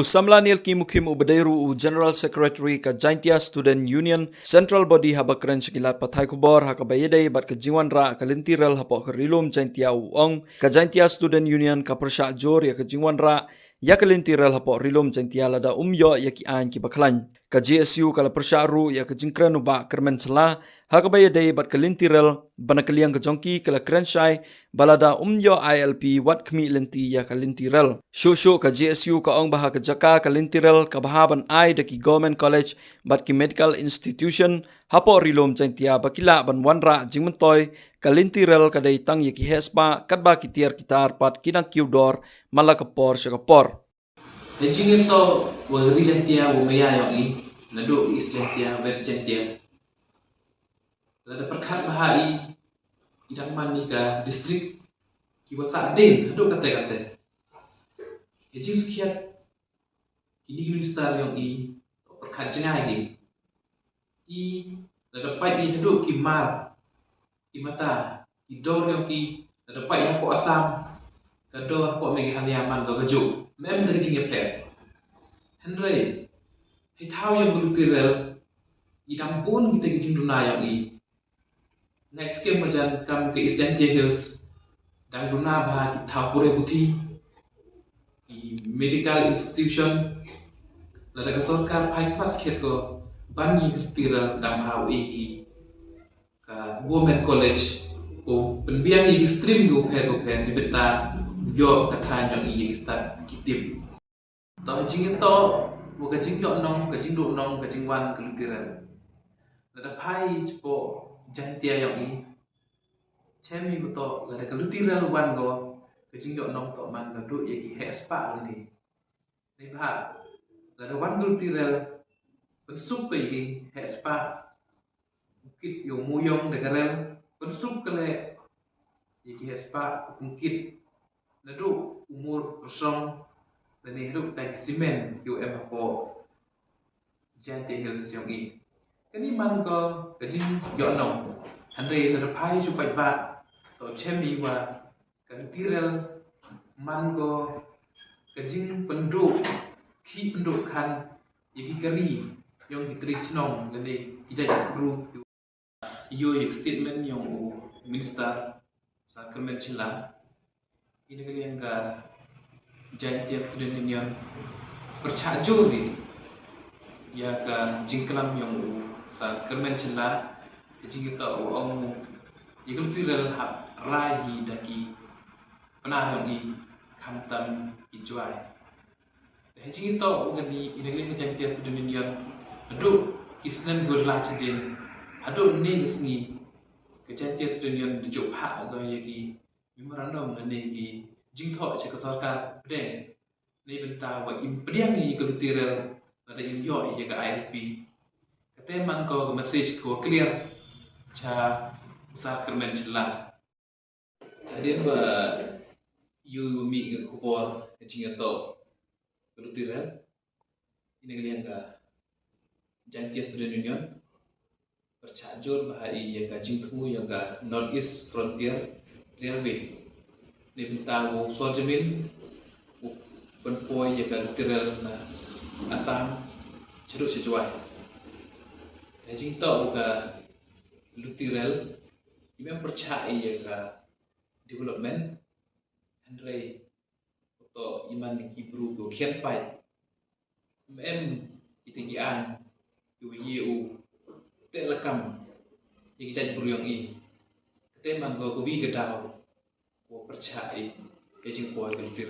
Samla Nilki Mukim Ubadeiru General Secretary ka Jaintia Student Union Central Body habakren sekilat pathai kubor hakabayede bat ka jiwan ra ka lintiral hapok ka rilum Jaintia uong ka Jaintia Student Union ka persyak jor ya ka jiwan ra ya ka lintiral hapok rilum Jaintia lada umyo ya ki an ki baklan ka GSU kala persyak ru ya ka jingkran ubak kermen sela hakabayede bat ka lintiral banakaliang ka jongki kala krenshai balada umyo ILP wat kmi linti ya ka lintiral shushu ka GSU ka ong baha ka jaka ka lintiral ka bahaban ai daki government college bat ki medical institution hapo rilom Jaintia bakila ban wanra jingmentoy ka lintiral ka dai tang yaki hespa katba ki tiar kitar pat kinang kiudor malakapor syakapor Jingin to wari Jaintia wumaya yang i nado East Jaintia West Jaintia lada perkat bahai idang mani ka distrik kiwasa din nado kate-kate jing sekiat kini minister yang i perkat jengai i lada pai i nado kimar kimata idor yang ki lada pai hako asam kado hako megi haniaman do gajuk mem dari jing pet Henry hitau yang berutiral idang pun kita gijing duna yang i next game majan kam ke East Jaintia Hills dan duna bah kita pure putih di medical institution lada kesorkar pai pas ket ko bani berutiral dan hau iki ka women college ko penbiang iki stream go phe di beta yo katha yang iki start kitip to jing to wo ka jing yo nong ka jing do nong ka jing wan kelitiran lada pai po Jaintia yang i chemi ko to lada kelitiran wan go ka jing yo nong to man ka do yaki hespa ni ni ba lada wan kelitiran pensuk ke yaki hespa mungkin yo muyong de garel pensuk kele yaki hespa mungkin nado umur kosong dan hidup tak simen UM po Jaintia Hills yang i kani man ko kajing yo nong andre terpai supaya ba to chemi wa kan tirel man ko kajing penduk ki penduk kan yaki kari yang diteri chnong lene ijaj group yo statement yang minister Sacrament Chila ini kalian ka Jaintia Student Union percaju ni ya ka jingklam yang sa kermen cela jing kita ong ikut tiral rahi daki pernah yang i kantam ijuai jing kita ngani ini Jaintia Student Union adu kisnan gurla cedin adu ni ngi ke Jaintia Student Union dijuk hak go yaki memorandum ngani ki jing tho che ka sarkar den ni benta wa impriang i kultural ada yo ya ka ILP kate man ko message ko clear cha usa kermen chela jadi ba you mi ko por jing to kultural ini kalian ka Jaintia Student Union percajur bahai ya ka jingku ya ka North East Frontier Railway ni benta wo sojamin penpoi ya ka tiral na asam ceruk sejuai jing to ka lutiral imam percaya ya ka development andre to iman ki bru go khian pai em itingi an yu te lakam iki jaj bru yang i te man go vi ga dau ko percaya ke jing poi ka